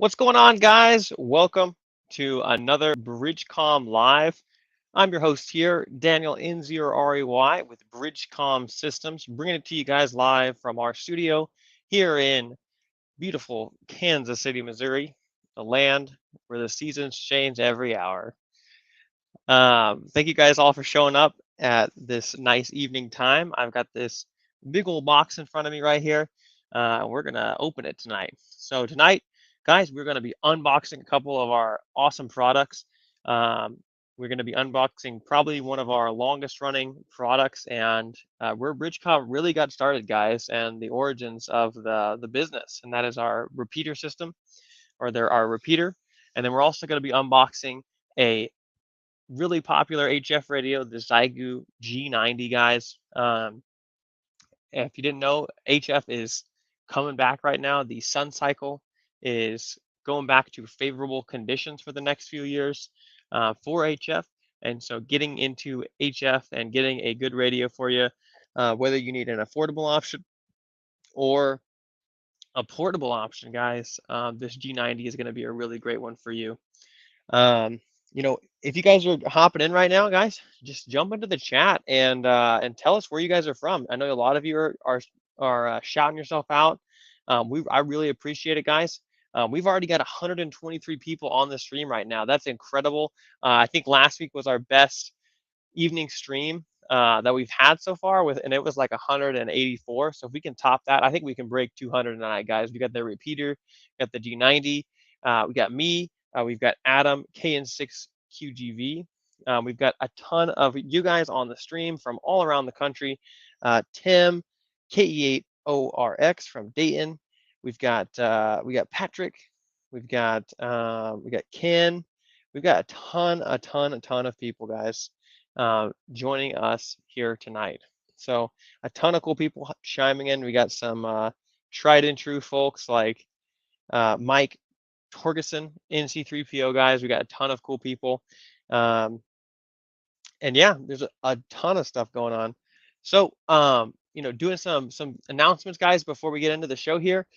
What's going on, guys? Welcome to another BridgeCom Live. I'm your host here, Daniel N0REY with BridgeCom Systems, bringing it to you guys live from our studio here in beautiful Kansas City, Missouri, the land where the seasons change every hour. Thank you guys all for showing up at this nice evening time. I've got this big old box in front of me right here. We're gonna open it tonight. So tonight, guys, we're gonna be unboxing a couple of our awesome products. Um, we're gonna be unboxing probably one of our longest running products, and where BridgeCom really got started, guys, and the origins of the business, and that is our repeater system, or our repeater. And then we're also gonna be unboxing a really popular HF radio, the ZYGU G90, guys. If you didn't know, HF is coming back right now. The sun cycle is going back to favorable conditions for the next few years for HF. And so getting into HF and getting a good radio for you, whether you need an affordable option or a portable option, guys, this G90 is going to be a really great one for you. Um, if you guys are hopping in right now, guys, just jump into the chat and tell us where you guys are from. I know a lot of you are shouting yourself out. I really appreciate it, guys. We've already got 123 people on the stream right now. That's incredible. I think last week was our best evening stream that we've had so far, and it was like 184. So if we can top that, I think we can break 200 tonight, guys. We got the repeater, got the G90, we got me, we've got Adam, KN6QGV. We've got a ton of you guys on the stream from all around the country. Tim, KE8ORX from Dayton. We got Patrick. We got Ken. We've got a ton of people, guys, joining us here tonight. So a ton of cool people chiming in. We got some tried and true folks like Mike Torgerson, NC3PO guys. We got a ton of cool people. And yeah, there's a ton of stuff going on. So, doing some announcements, guys, before we get into the show here.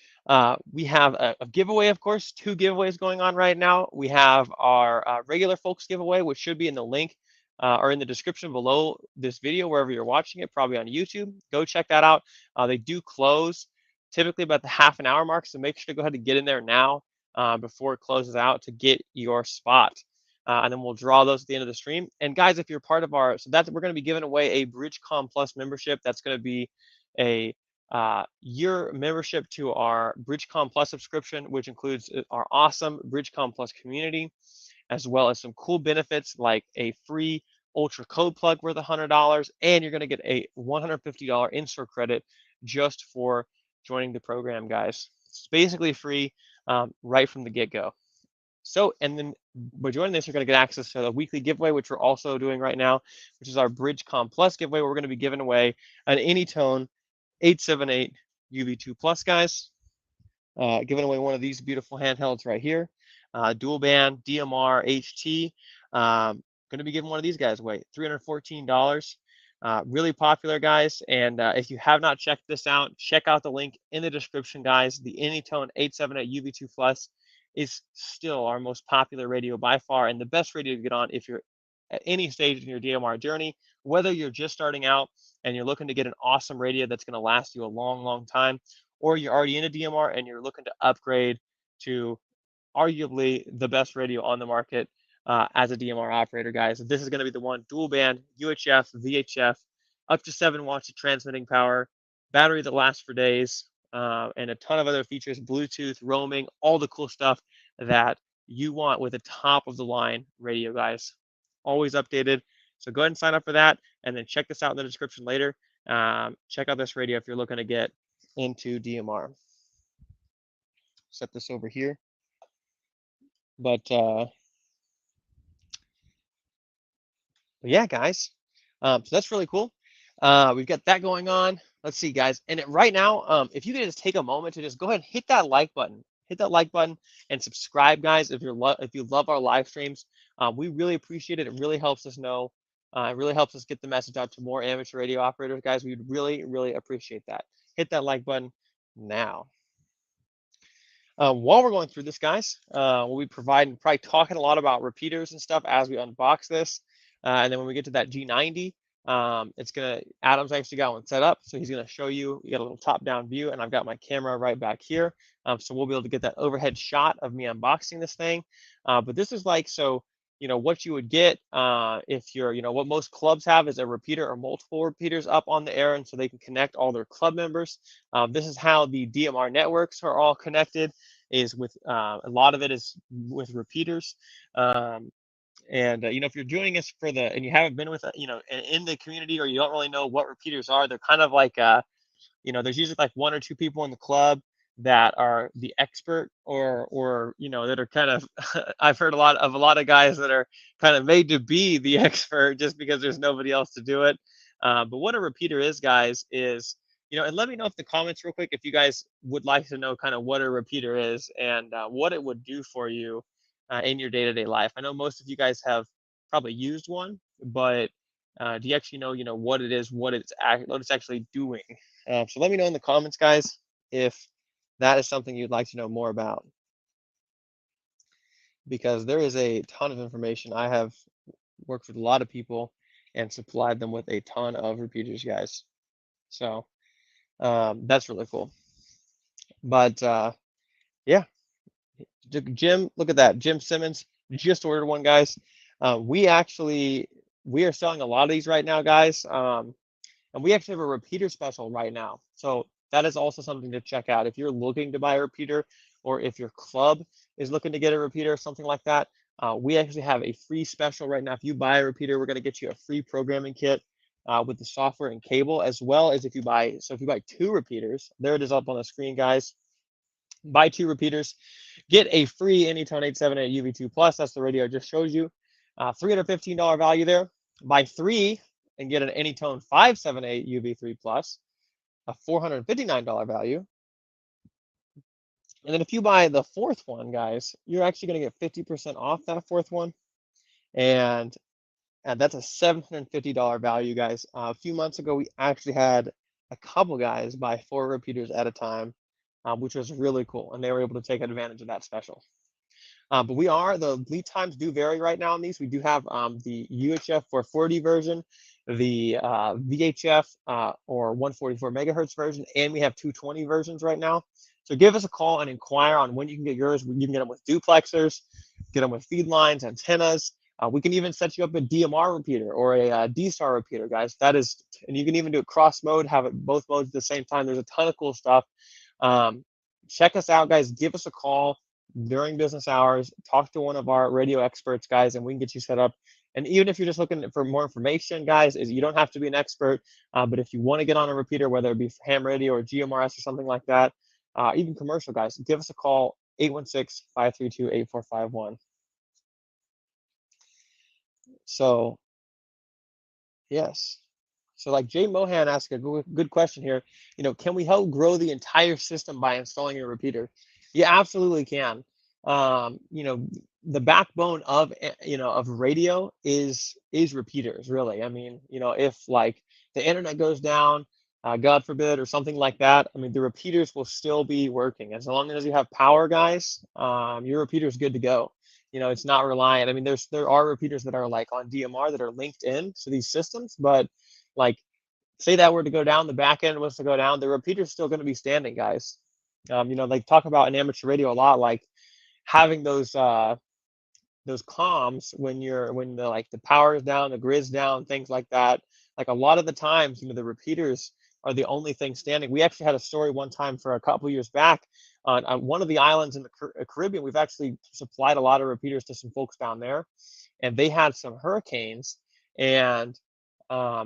We have a giveaway, of course, 2 giveaways going on right now. We have our regular folks giveaway, which should be in the link or in the description below this video, wherever you're watching it, probably on YouTube. Go check that out. They do close typically about the half an hour mark, so make sure to go ahead and get in there now before it closes out to get your spot. And then we'll draw those at the end of the stream. And guys, if you're part of we're going to be giving away a BridgeCom Plus membership. That's going to be a year membership to our BridgeCom Plus subscription, which includes our awesome BridgeCom Plus community, as well as some cool benefits like a free Ultra Code plug worth $100, and you're going to get a $150 in-store credit just for joining the program, guys. It's basically free right from the get-go. So, and then by joining this, you're going to get access to the weekly giveaway, which we're also doing right now, which is our BridgeCom Plus giveaway. We're going to be giving away an Anytone 878 UV2 Plus, guys. Giving away one of these beautiful handhelds right here, dual band DMR HT. Going to be giving one of these guys away, $314. Really popular, guys. And if you have not checked this out, check out the link in the description, guys. The Anytone 878 UV2 Plus is still our most popular radio by far, and the best radio to get on if you're at any stage in your DMR journey, whether you're just starting out and you're looking to get an awesome radio that's going to last you a long time, or you're already in a DMR and you're looking to upgrade to arguably the best radio on the market as a DMR operator, guys. This is going to be the one. Dual band, UHF, VHF, up to 7 watts of transmitting power, battery that lasts for days, and a ton of other features, Bluetooth, roaming, all the cool stuff that you want with a top of the line radio, guys. Always updated. So go ahead and sign up for that, and then check this out in the description later. Check out this radio if you're looking to get into DMR. Set this over here. But yeah, guys. So that's really cool. We've got that going on. Let's see, guys. And right now, if you could just take a moment to just go ahead and hit that like button. Hit that like button and subscribe, guys. If you love our live streams, we really appreciate it. It really helps us know. It really helps us get the message out to more amateur radio operators, guys. We'd really appreciate that. Hit that like button now. While we're going through this, guys, we'll be probably talking a lot about repeaters and stuff as we unbox this. And then when we get to that G90, Adam's actually got one set up. So he's gonna show you, got a little top-down view, and I've got my camera right back here. So we'll be able to get that overhead shot of me unboxing this thing. But this is like, so, what you would get if you're, what most clubs have is a repeater or multiple repeaters up on the air, and so they can connect all their club members. This is how the DMR networks are all connected, is with a lot of it is with repeaters. And if you're doing this and you haven't been with in the community, or you don't really know what repeaters are, they're kind of like there's usually like one or two people in the club that are the expert, or that are kind of I've heard a lot of guys that are kind of made to be the expert just because there's nobody else to do it. But what a repeater is, guys, is and let me know in the comments real quick if you guys would like to know kind of what a repeater is, and what it would do for you in your day-to-day life. I know most of you guys have probably used one, but do you actually know what it is, what it's actually doing? So let me know in the comments, guys, if that is something you'd like to know more about, because there is a ton of information. I have worked with a lot of people and supplied them with a ton of repeaters, guys. So that's really cool. But yeah, Jim, look at that. Jim Simmons just ordered one, guys. We are selling a lot of these right now, guys. And we actually have a repeater special right now. So that is also something to check out. If you're looking to buy a repeater, or if your club is looking to get a repeater or something like that, we actually have a free special right now. If you buy a repeater, we're going to get you a free programming kit with the software and cable, as well as if you buy two repeaters, there it is up on the screen, guys. Buy two repeaters, get a free Anytone 878 UV2 Plus. That's the radio I just showed you. $315 value there. Buy three and get an Anytone 578 UV3 Plus, a $459 value. And then if you buy the fourth one, guys, you're actually going to get 50% off that fourth one. And that's a $750 value, guys. A few months ago, we actually had a couple guys buy 4 repeaters at a time, which was really cool. And they were able to take advantage of that special. But the lead times do vary right now on these. We do have the UHF 440 version, the VHF or 144 megahertz version, and we have 220 versions right now. So give us a call and inquire on when you can get yours. You can get them with duplexers, get them with feed lines, antennas. We can even set you up a DMR repeater or a D-Star repeater, guys. And you can even do it cross mode, have it both modes at the same time. There's a ton of cool stuff. Check us out, guys. Give us a call during business hours. Talk to one of our radio experts, guys, and we can get you set up. And even if you're just looking for more information, guys, you don't have to be an expert, but if you want to get on a repeater, whether it be for ham radio or GMRS or something like that, even commercial, guys, give us a call, 816-532-8451. So, yes. So like Jay Mohan asked a good question here, can we help grow the entire system by installing a repeater? You absolutely can. The backbone of radio is repeaters, really. I mean, if like the internet goes down, God forbid, or something like that, I mean, the repeaters will still be working. As long as you have power, guys, your repeater is good to go. It's not reliant. I mean, there are repeaters that are like on DMR that are linked in to these systems, but like, say that were to go down, the back end was to go down, the repeater's still going to be standing, guys. They talk about in amateur radio a lot, like having those comms when the power is down, the grid's down, things like that. Like a lot of the times, the repeaters are the only thing standing. We actually had a story one time for a couple years back on one of the islands in the Caribbean. We've actually supplied a lot of repeaters to some folks down there, and they had some hurricanes, and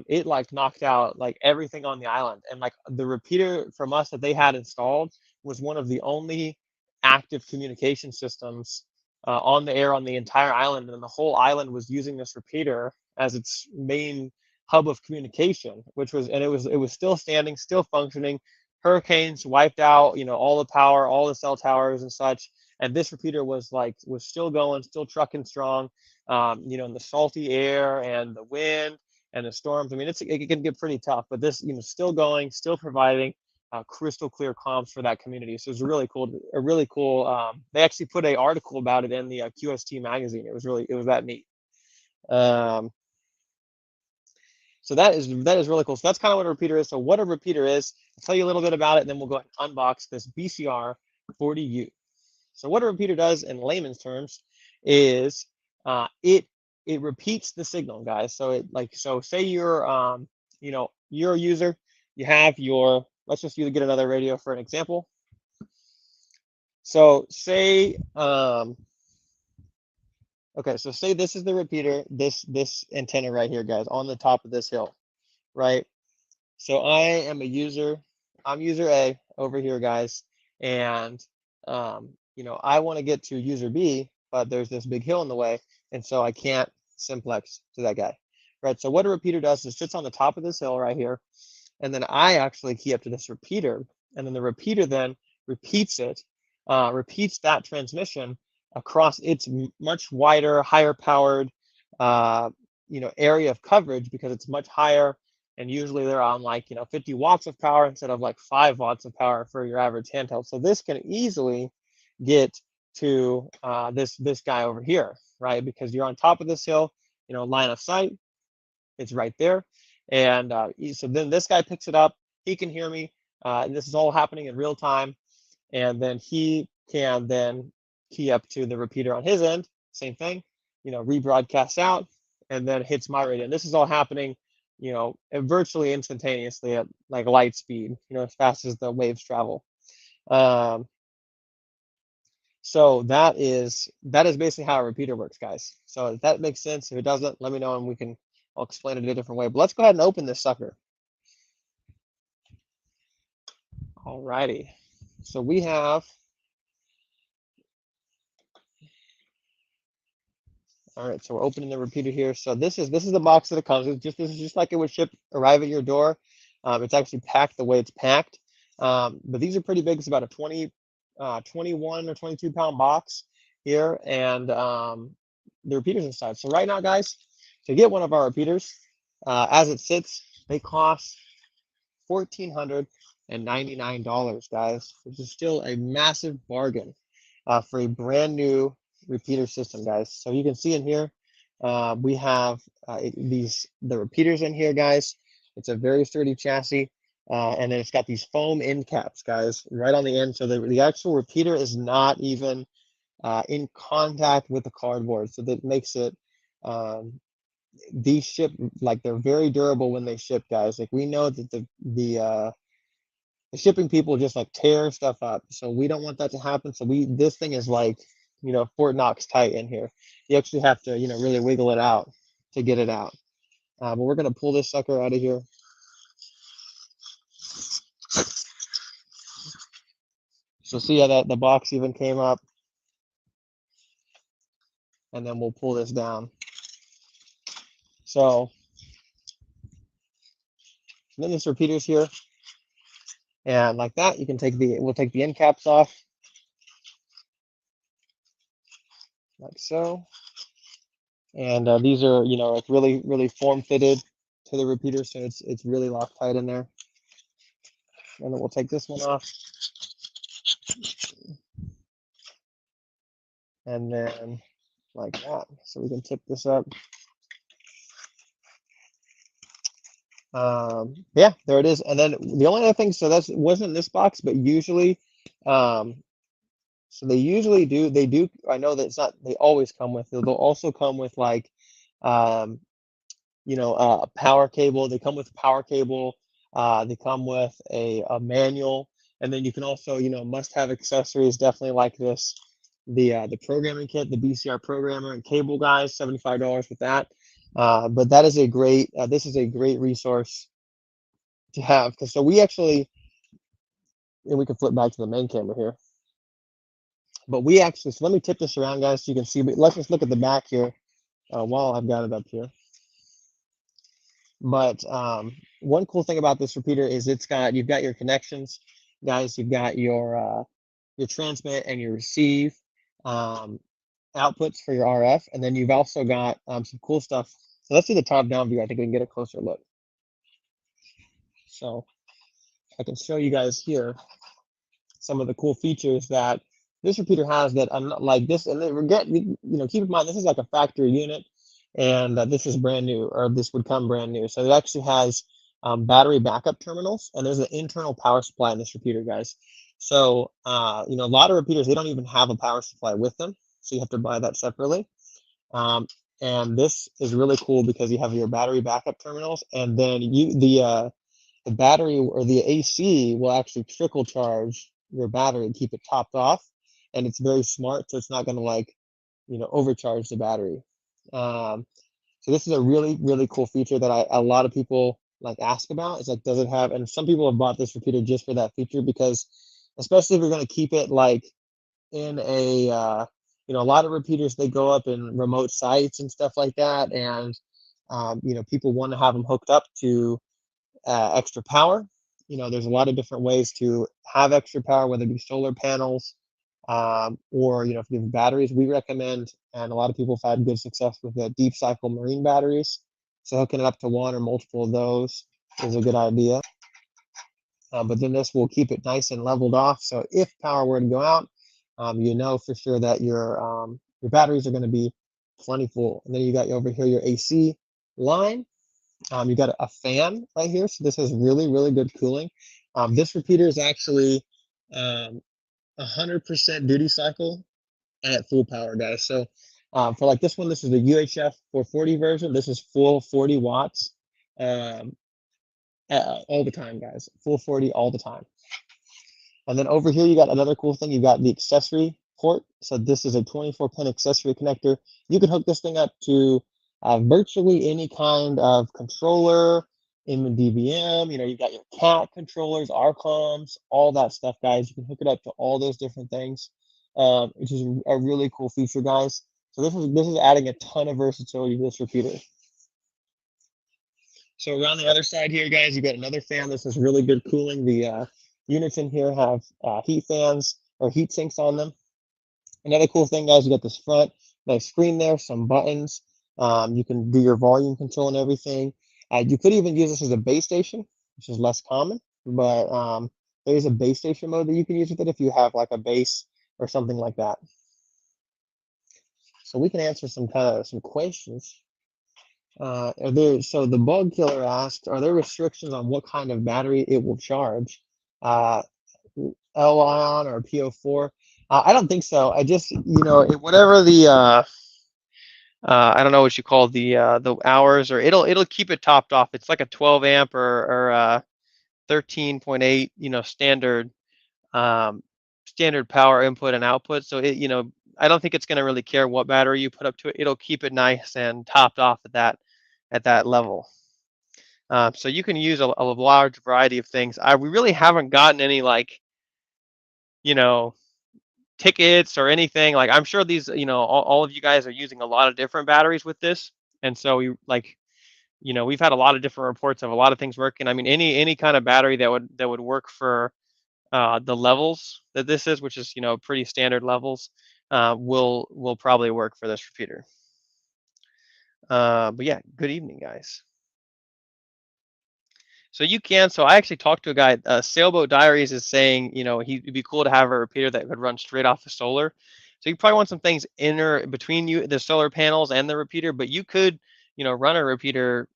it like knocked out like everything on the island. And like the repeater from us that they had installed was one of the only active communication systems on the air on the entire island, and the whole island was using this repeater as its main hub of communication, it was still standing, still functioning. Hurricanes wiped out, all the power, all the cell towers and such, and this repeater was still going, still trucking strong, in the salty air and the wind and the storms. I mean, it can get pretty tough, but this, still going, still providing. crystal clear comms for that community. So it was really cool. They actually put an article about it in the QST magazine. It was that neat. So that is really cool. So that's kind of what a repeater is. So what a repeater is, I'll tell you a little bit about it, and then we'll go ahead and unbox this BCR 40U. So what a repeater does in layman's terms is it repeats the signal, guys. So say you're you're a user, you have your, let's just get another radio for an example. So say okay, so say this is the repeater, this antenna right here, guys, on the top of this hill, right? So I am a user, I'm user A over here, guys, and I want to get to user B, but there's this big hill in the way, and so I can't simplex to that guy, right? So what a repeater does is it sits on the top of this hill right here, and then I actually key up to this repeater, and then the repeater then repeats that transmission across its much wider, higher powered, area of coverage, because it's much higher, and usually they're on 50 watts of power instead of 5 watts of power for your average handheld. So this can easily get to this guy over here, right? Because you're on top of this hill, line of sight, it's right there. And so then this guy picks it up, he can hear me, and this is all happening in real time. And then he can then key up to the repeater on his end, same thing, rebroadcasts out, and then hits my radio. And this is all happening, virtually instantaneously at light speed, as fast as the waves travel. So that is basically how a repeater works, guys. So if that makes sense, if it doesn't, let me know and I'll explain it a different way. But let's go ahead and open this sucker. All righty. So we have, all right, so we're opening the repeater here. So this is the box that it comes with. This is just like it would arrive at your door. It's actually packed the way it's packed. But these are pretty big. It's about a 21 or 22 pound box here, and the repeaters inside. So right now, guys, to get one of our repeaters, as it sits, they cost $1,499, guys, which is still a massive bargain for a brand new repeater system, guys. So you can see in here, we have the repeaters in here, guys. It's a very sturdy chassis, and then it's got these foam end caps, guys, right on the end. So the actual repeater is not even in contact with the cardboard, so that makes it these ship, they're very durable when they ship, guys. We know that the shipping people just tear stuff up, so we don't want that to happen. So this thing is Fort Knox tight in here. You actually have to really wiggle it out to get it out. But we're gonna pull this sucker out of here. So see how the box even came up, and then we'll pull this down. So then this repeater's here, and like that, you can we'll take the end caps off, like so. And these are really, really form fitted to the repeater, so it's really Loctite in there. And then we'll take this one off, and then like that, so we can tip this up. Yeah, there it is. And then the only other thing, so that wasn't in this box, but usually, so they usually do, I know that it's not, they always come with, they'll also come with a power cable. They come with a power cable. They come with a manual, and then you can also, must-have accessories, definitely like this, the programming kit, the BCR programmer and cable, guys, $75 with that. But that is this is a great resource to have, because so we actually, and we can flip back to the main camera here. But we actually, so let me tip this around, guys, so you can see. But let's just look at the back here while I've got it up here. But one cool thing about this repeater is you've got your connections, guys. You've got your transmit and your receive outputs for your RF, and then you've also got some cool stuff. So let's do the top-down view. I think we can get a closer look. So I can show you guys here some of the cool features that this repeater has that like this. And then keep in mind, this is like a factory unit, and this is brand new, or this would come brand new. So it actually has battery backup terminals, and there's an internal power supply in this repeater, guys. So a lot of repeaters, they don't even have a power supply with them, so you have to buy that separately. And this is really cool because you have your battery backup terminals, and then the battery or the AC will actually trickle charge your battery and keep it topped off. And it's very smart, so it's not going to overcharge the battery. So this is a really, really cool feature that a lot of people ask about. It's like, does it have, and some people have bought this repeater just for that feature, because especially if you're going to keep it in a a lot of repeaters, they go up in remote sites and stuff like that, and people want to have them hooked up to extra power. There's a lot of different ways to have extra power, whether it be solar panels, or if you have batteries. We recommend, and a lot of people have had good success with the deep cycle marine batteries. So hooking it up to one or multiple of those is a good idea. But then this will keep it nice and leveled off. So if power were to go out, you know for sure that your batteries are going to be plenty full. And then you got over here your AC line. You got a fan right here, so this has really, really good cooling. This repeater is actually 100% duty cycle at full power, guys. So for this one, this is the UHF 440 version. This is full 40 watts all the time, guys. Full 40 all the time. And then over here, you got another cool thing. You got the accessory port. So this is a 24-pin accessory connector. You can hook this thing up to virtually any kind of controller, in DVM. You got your CAT controllers, RCOMs, all that stuff, guys. You can hook it up to all those different things, which is a really cool feature, guys. So this is adding a ton of versatility to this repeater. So around the other side here, guys, you got another fan. This is really good cooling. The units in here have heat fans or heat sinks on them. Another cool thing, guys, you got this front nice screen there, some buttons. You can do your volume control and everything. You could even use this as a base station, which is less common, but there is a base station mode that you can use with it if you have a base or something like that. So we can answer some questions. So the bug killer asked, are there restrictions on what kind of battery it will charge? L-ion or PO4? I don't think so. I just, whatever the I don't know what you call the hours, or it'll keep it topped off. It's like a 12 amp or 13.8, standard power input and output. So I don't think it's going to really care what battery you put up to it. It'll keep it nice and topped off at that level. So you can use a large variety of things. We really haven't gotten any tickets or anything. I'm sure these, all of you guys are using a lot of different batteries with this. And so we've had a lot of different reports of a lot of things working. I mean, any kind of battery that would work for the levels that this is, which is, pretty standard levels, will probably work for this repeater. But yeah, good evening, guys. So I actually talked to a guy, Sailboat Diaries is saying, it'd be cool to have a repeater that could run straight off the solar. So you probably want some things between the solar panels and the repeater, but you could, run a repeater,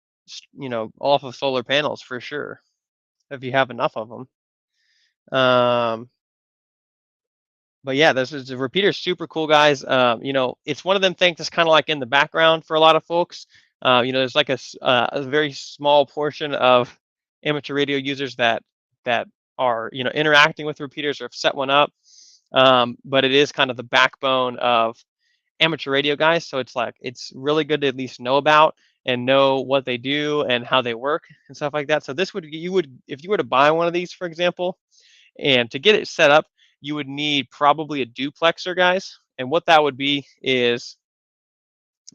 off of solar panels for sure, if you have enough of them. But yeah, the repeater super cool, guys. It's one of them things that's kind of in the background for a lot of folks. There's a very small portion of amateur radio users that are interacting with repeaters or have set one up, but it is kind of the backbone of amateur radio, guys. So it's really good to at least know about and know what they do and how they work and stuff like that. So if you were to buy one of these, for example, and to get it set up, you would need probably a duplexer, guys. And what that would be is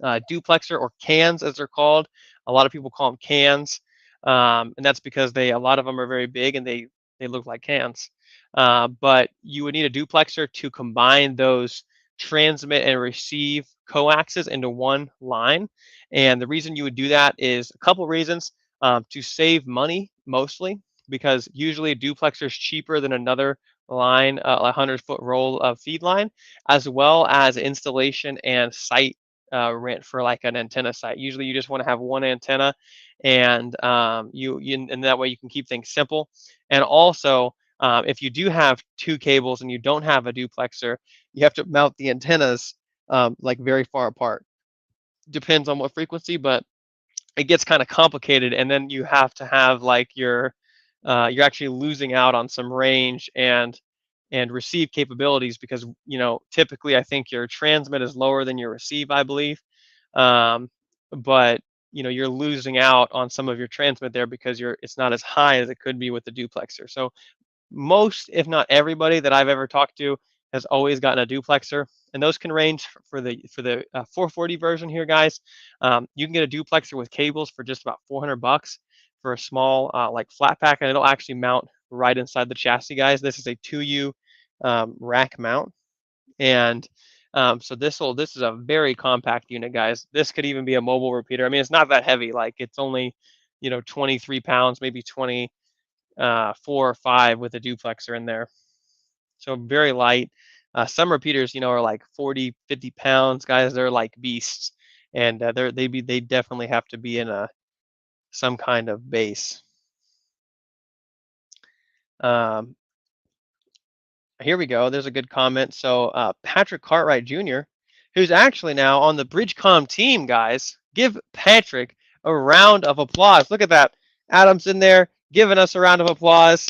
duplexer, or cans as they're called. A lot of people call them cans, and that's because a lot of them are very big and they look like cans. But you would need a duplexer to combine those transmit and receive coaxes into one line. And the reason you would do that is a couple reasons. To save money, mostly. because usually a duplexer is cheaper than another line, a 100-foot roll of feed line, as well as installation and site rent for like an antenna site. Usually you just want to have one antenna, and and that way you can keep things simple. And also, if you do have two cables and you don't have a duplexer, you have to mount the antennas like very far apart. Depends on what frequency, but it gets kind of complicated, and then you have to have like you're actually losing out on some range and receive capabilities, because typically I think your transmit is lower than your receive, I believe. But you're losing out on some of your transmit there because it's not as high as it could be with the duplexer. So most, if not everybody that I've ever talked to has always gotten a duplexer, and those can range for the 440 version here, guys. You can get a duplexer with cables for just about $400 for a small like flat pack, and it'll actually mount right inside the chassis, guys. This is a 2U rack mount, and so this is a very compact unit, guys. This could even be a mobile repeater. I mean, it's not that heavy. Like, it's only 23 pounds, maybe 4 or 5 with a duplexer in there. So very light. Some repeaters, are like 40, 50 pounds, guys. They're like beasts, and they definitely have to be in some kind of base. Here we go. There's a good comment. So Patrick Cartwright Jr., who's actually now on the Bridgecom team, guys. Give Patrick a round of applause. Look at that. Adam's in there giving us a round of applause.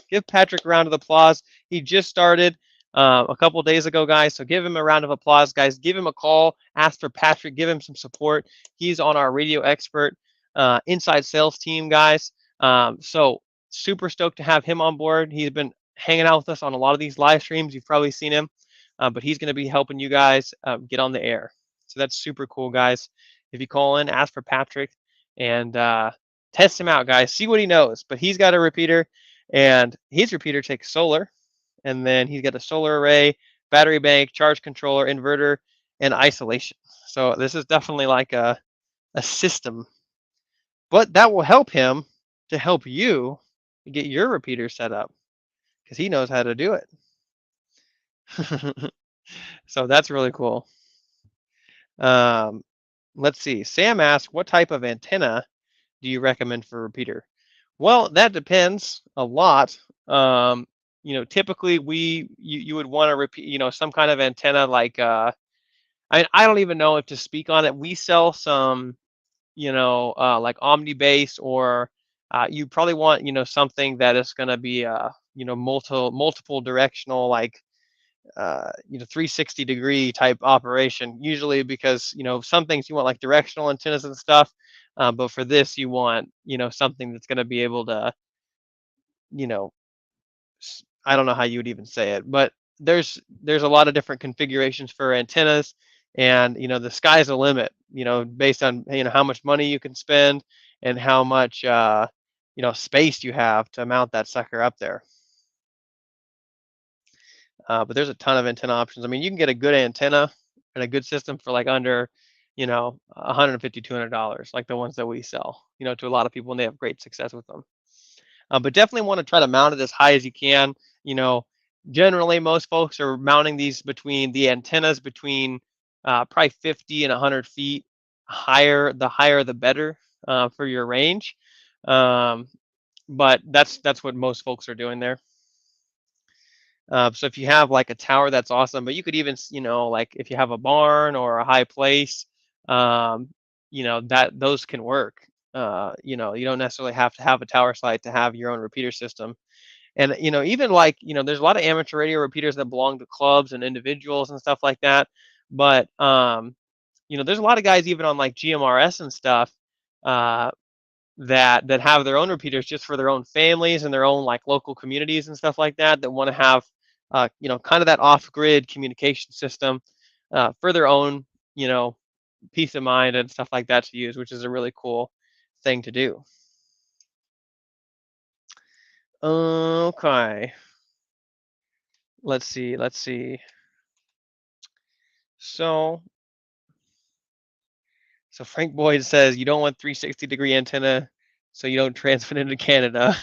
Give Patrick a round of applause. He just started a couple days ago, guys. So give him a round of applause, guys. Give him a call. Ask for Patrick. Give him some support. He's on our radio expert inside sales team, guys. So super stoked to have him on board. He's been hanging out with us on a lot of these live streams. You've probably seen him, but he's going to be helping you guys get on the air. So that's super cool, guys. If you call in, ask for Patrick and test him out, guys. See what he knows. But he's got a repeater, and his repeater takes solar, and then he's got a solar array, battery bank, charge controller, inverter, and isolation. So this is definitely like a system, but that will help him to help you get your repeater set up, because he knows how to do it. So that's really cool. Let's see. Sam asked, what type of antenna do you recommend for a repeater? Well, that depends a lot. Typically you would want to repeat, some kind of antenna like I don't even know if to speak on it. We sell some, like omni-base, or you probably want, something that is going to be multiple directional, like 360-degree type operation, usually, because some things you want like directional antennas and stuff, but for this you want something that's going to be able to, you know I don't know how you would even say it, but there's a lot of different configurations for antennas, and the sky's the limit, based on how much money you can spend and how much space you have to mount that sucker up there. But there's a ton of antenna options. I mean, you can get a good antenna and a good system for like under, $150, $200, like the ones that we sell, to a lot of people, and they have great success with them. But definitely want to try to mount it as high as you can. Generally most folks are mounting these between the antennas between probably 50 and 100 feet. The higher the better for your range. But that's what most folks are doing there. So if you have like a tower, that's awesome. But you could even, like if you have a barn or a high place, that those can work. You don't necessarily have to have a tower site to have your own repeater system. And even like there's a lot of amateur radio repeaters that belong to clubs and individuals and stuff like that. But there's a lot of guys even on like GMRS and stuff that have their own repeaters just for their own families and their own like local communities and stuff like that want to have kind of that off-grid communication system for their own peace of mind and stuff like that to use, which is a really cool thing to do. Okay, let's see. So Frank Boyd says you don't want 360-degree antenna so you don't transmit into Canada.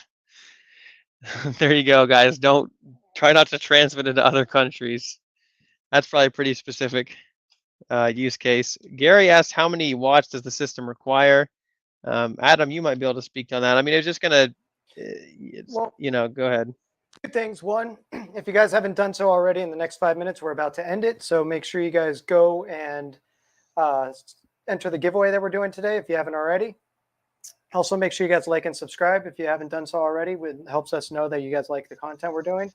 There you go, guys. Don't try not to transmit into other countries. That's probably a pretty specific use case. Gary asked, how many watts does the system require? Adam, you might be able to speak on that. I mean, it's just gonna, Well, go ahead. Two things. One, if you guys haven't done so already, in the next 5 minutes, we're about to end it. So make sure you guys go and enter the giveaway that we're doing today if you haven't already. Also, make sure you guys like and subscribe if you haven't done so already. It helps us know that you guys like the content we're doing.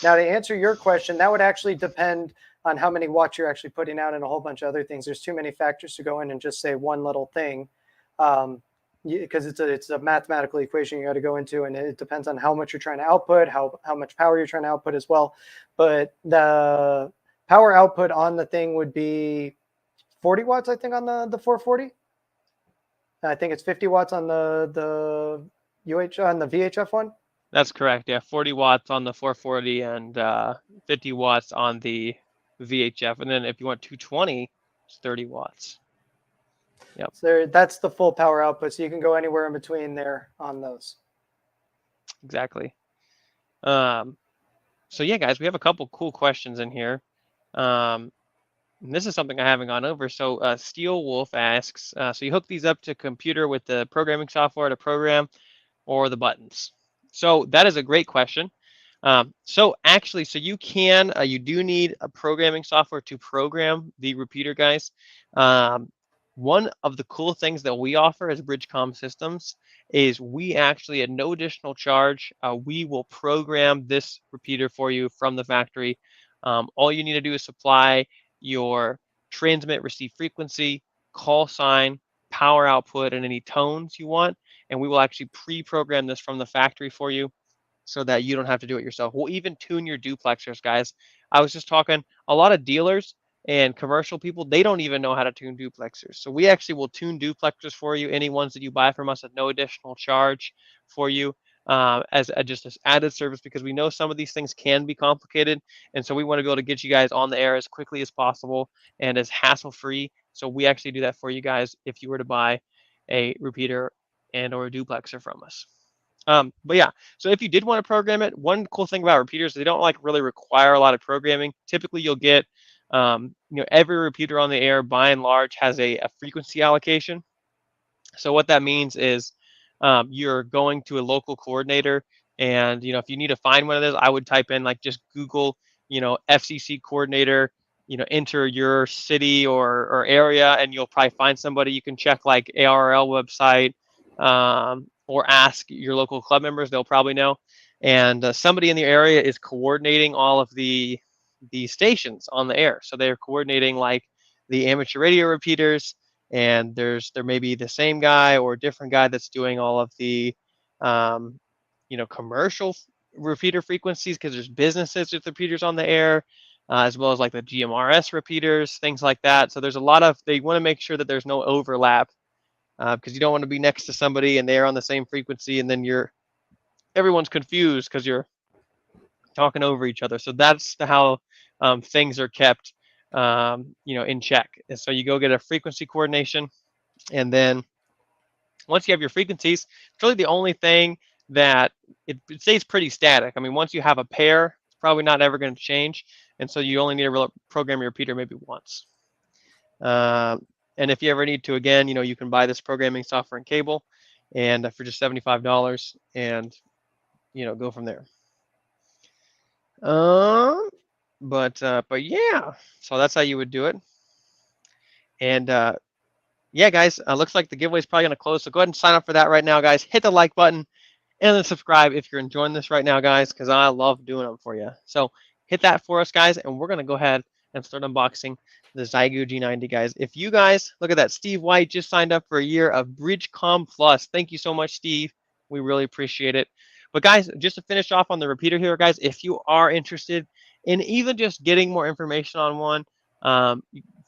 Now, to answer your question, that would actually depend on how many watts you're actually putting out and a whole bunch of other things. There's too many factors to go in and just say one little thing, because it's a mathematical equation you got to go into, and it depends on how much you're trying to output, how much power you're trying to output as well. But the power output on the thing would be 40 watts, I think, on the 440. I think it's 50 watts on the VHF one. That's correct. Yeah, 40 watts on the 440 and 50 watts on the VHF. And then if you want 220, it's 30 watts. Yep. So that's the full power output. So you can go anywhere in between there on those. Exactly. So yeah, guys, we have a couple cool questions in here. And this is something I haven't gone over. So Steel Wolf asks, so you hook these up to a computer with the programming software to program or the buttons? So that is a great question. So you can, you do need a programming software to program the repeater, guys. One of the cool things that we offer as Bridgecom Systems is we actually, at no additional charge, we will program this repeater for you from the factory. All you need to do is supply your transmit receive frequency, call sign, power output, and any tones you want, and we will actually pre-program this from the factory for you so that you don't have to do it yourself. We'll even tune your duplexers, guys. I was just talking, a lot of dealers and commercial people, they don't even know how to tune duplexers. So we actually will tune duplexers for you, any ones that you buy from us at no additional charge for you, as just as added service, because we know some of these things can be complicated. And so we want to be able to get you guys on the air as quickly as possible and as hassle-free. So we actually do that for you guys if you were to buy a repeater and or a duplexer from us. But yeah, so if you did want to program it, one cool thing about repeaters, they don't like really require a lot of programming. Typically you'll get, every repeater on the air by and large has a frequency allocation. So what that means is you're going to a local coordinator, and if you need to find one of those, I would type in, like, just Google, FCC coordinator, enter your city or area, and you'll probably find somebody. You can check like ARRL website, or ask your local club members, they'll probably know. And somebody in the area is coordinating all of the stations on the air. So they're coordinating like the amateur radio repeaters, and there may be the same guy or a different guy that's doing all of the commercial repeater frequencies, because there's businesses with repeaters on the air, as well as like the GMRS repeaters, things like that. So there's a lot of, they want to make sure that there's no overlap, because you don't want to be next to somebody and they're on the same frequency, and then everyone's confused because you're talking over each other. So that's how things are kept in check. And so you go get a frequency coordination, and then once you have your frequencies, it's really the only thing that it stays pretty static. I mean, once you have a pair, it's probably not ever going to change, and so you only need to program your repeater maybe once. And if you ever need to, again, you can buy this programming software and cable, and for just $75, and go from there. But yeah, so that's how you would do it. And yeah, guys, looks like the giveaway is probably going to close. So go ahead and sign up for that right now, guys. Hit the like button and then subscribe if you're enjoying this right now, guys, because I love doing them for you. So hit that for us, guys, and we're going to go ahead and start unboxing the ZYGU G90, guys. If you guys, look at that, Steve White just signed up for a year of Bridgecom Plus. Thank you so much, Steve. We really appreciate it. But guys, just to finish off on the repeater here, guys, if you are interested in even just getting more information on one,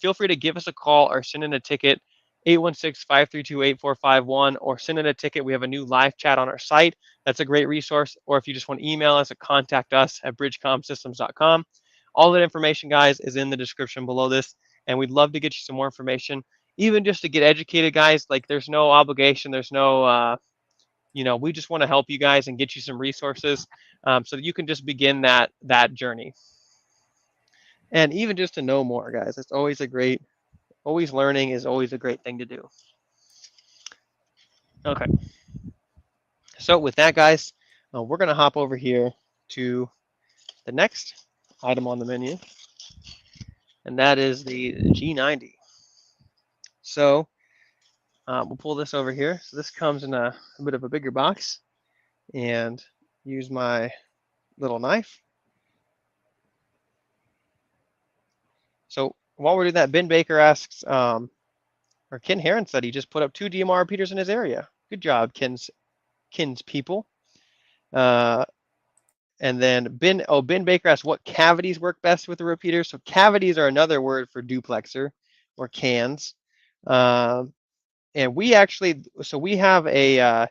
feel free to give us a call or send in a ticket, 816-532-8451, or send in a ticket. We have a new live chat on our site. That's a great resource. Or if you just want to email us at contactus@bridgecomsystems.com. All that information, guys, is in the description below this, and we'd love to get you some more information, even just to get educated, guys. Like, there's no obligation, there's no you know, we just want to help you guys and get you some resources so that you can just begin that journey. And even just to know more, guys, it's always always learning is always a great thing to do. Okay. So with that, guys, we're going to hop over here to the next item on the menu, and that is the G90. So we'll pull this over here. So this comes in a bit of a bigger box, and use my little knife. So while we're doing that, Ben Baker asks, or Ken Heron said he just put up 2 DMR repeaters in his area. Good job, Ken's people. And then Ben Baker asks what cavities work best with the repeater. So cavities are another word for duplexer or cans. And we actually, so we have a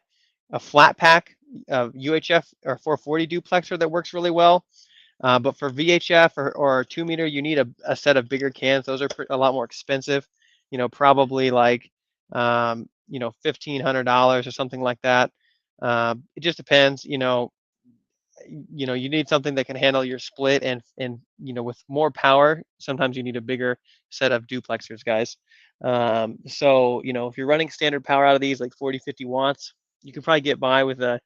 flat pack UHF or 440 duplexer that works really well. But for VHF or 2 meter, you need a set of bigger cans. Those are a lot more expensive. You know, probably like you know, $1,500 or something like that. It just depends. You know, you need something that can handle your split and you know, with more power. Sometimes you need a bigger set of duplexers, guys. So you know, if you're running standard power out of these, like 40-50 watts, you can probably get by with a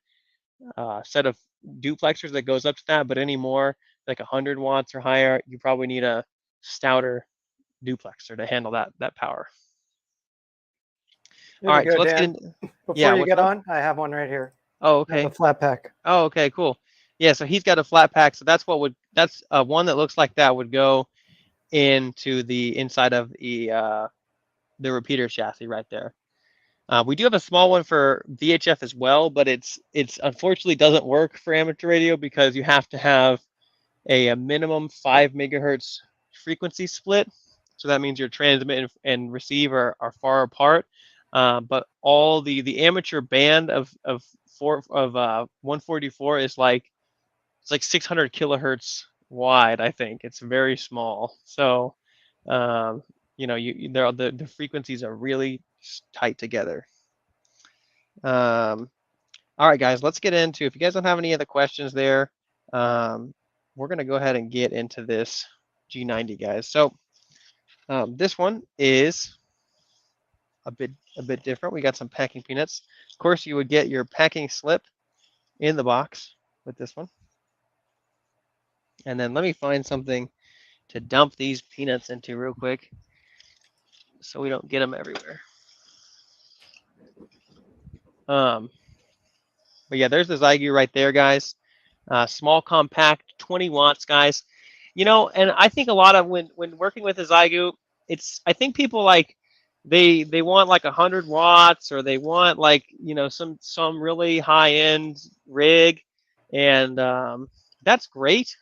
set of duplexers that goes up to that. But any more, like 100 watts or higher, you probably need a stouter duplexer to handle that power. Here All we right, go, so let's Dan. get in. Before Yeah, you what's get up? on, I have one right here. Oh, okay. The flat pack. Oh, okay, cool. Yeah, so he's got a flat pack. So that's one that looks like that would go into the inside of the repeater chassis right there. We do have a small one for VHF as well, but it's unfortunately doesn't work for amateur radio because you have to have a minimum 5 megahertz frequency split. So that means your transmit and receive are far apart. But all the amateur band of 144 is like, it's like 600 kilohertz wide. I think it's very small. So you know, the frequencies are really tight together. All right, guys, let's get into, if you guys don't have any other questions there, we're going to go ahead and get into this G90, guys. So this one is a bit different. We got some packing peanuts. Of course, you would get your packing slip in the box with this one. And then let me find something to dump these peanuts into real quick so we don't get them everywhere. But yeah, there's the ZYGU right there, guys. Small, compact, 20 watts, guys. You know, and I think a lot of when working with the ZYGU, I think people like they want like 100 watts, or they want like, you know, some really high end rig, and that's great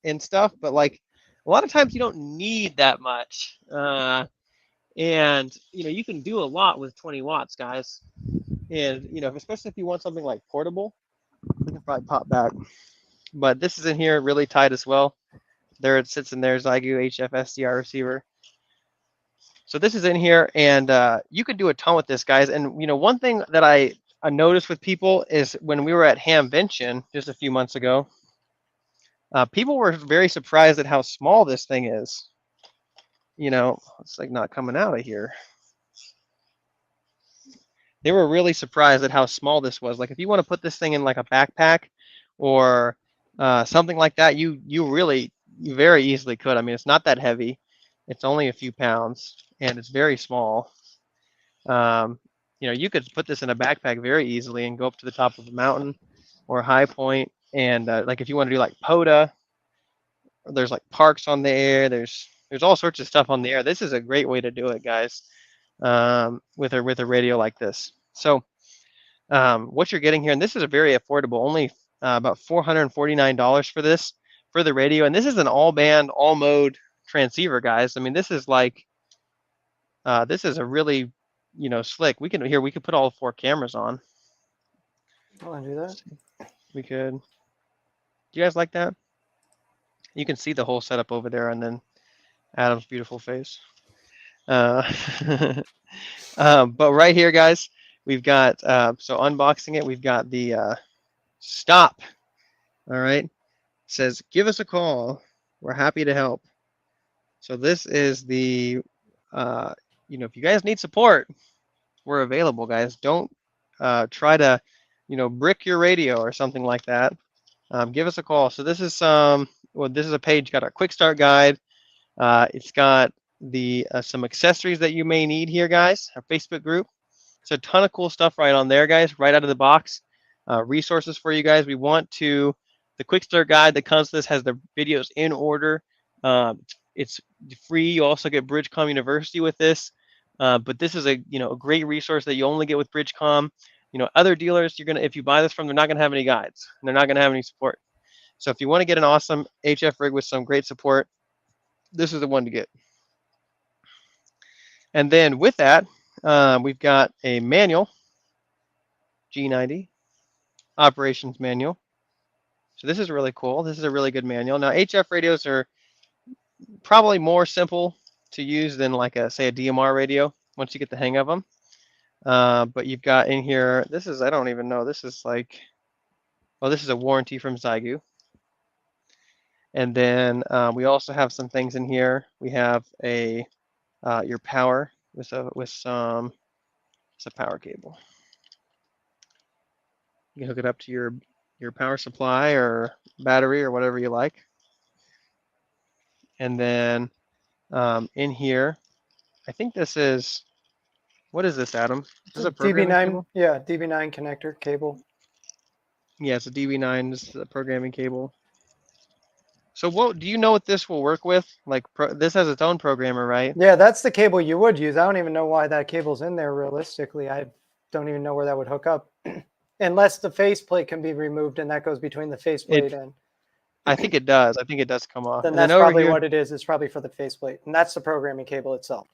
and stuff. But like a lot of times you don't need that much, and you know, you can do a lot with 20 watts, guys. And you know, especially if you want something like portable, we can probably pop back. But this is in here really tight as well. There it sits in there, ZYGU HF SDR receiver. So this is in here, and you could do a ton with this, guys. And you know, one thing that I noticed with people is when we were at Hamvention just a few months ago, people were very surprised at how small this thing is. You know, it's like not coming out of here. They were really surprised at how small this was. Like if you want to put this thing in like a backpack or something like that, you very easily could. I mean, it's not that heavy. It's only a few pounds, and it's very small. You know, you could put this in a backpack very easily and go up to the top of a mountain or a high point. And like if you want to do like POTA, there's like parks on the air. There's all sorts of stuff on the air. This is a great way to do it, guys, with a radio like this. So what you're getting here, and this is a very affordable, only about $449 for this, for the radio. And this is an all band, all mode transceiver, guys. I mean, this is like, this is a really, you know, slick. We could put all 4 cameras on. I want to do that. We could. Do you guys like that? You can see the whole setup over there, and then Adam's beautiful face. But right here, guys, we've got, so unboxing it, we've got the stop. All right. It says, give us a call. We're happy to help. So this is the, if you guys need support, we're available, guys. Don't try to, brick your radio or something like that. Give us a call. So this is this is a page, got a quick start guide. It's got some accessories that you may need here, guys. Our Facebook group. It's a ton of cool stuff right on there, guys, right out of the box. Resources for you guys. The quick start guide that comes with this has the videos in order. It's free. You also get Bridgecom University with this. But this is a great resource that you only get with Bridgecom. Other dealers, if you buy this from, they're not gonna have any guides. And they're not gonna have any support. So if you want to get an awesome HF rig with some great support, this is the one to get. And then with that, we've got a manual, G90, operations manual. So this is really cool. This is a really good manual. Now HF radios are probably more simple to use than like say a DMR radio once you get the hang of them. But you've got in here, I don't even know, this is like, this is a warranty from ZYGU. And then we also have some things in here. We have your power with some, it's a power cable. You can hook it up to your power supply or battery or whatever you like. And then in here, I think this is, what is this, Adam? Is this a programming DB9 cable? Yeah, DB9 connector cable. Yeah, it's a DB9. This is a programming cable. So what do you know what this will work with? Like this has its own programmer, right? Yeah, that's the cable you would use. I don't even know why that cable's in there realistically. I don't even know where that would hook up. Unless the faceplate can be removed and that goes between the faceplate and... I think it does. I think it does come off. Then And that's then over probably here, what it is. It's probably for the faceplate. And that's the programming cable itself.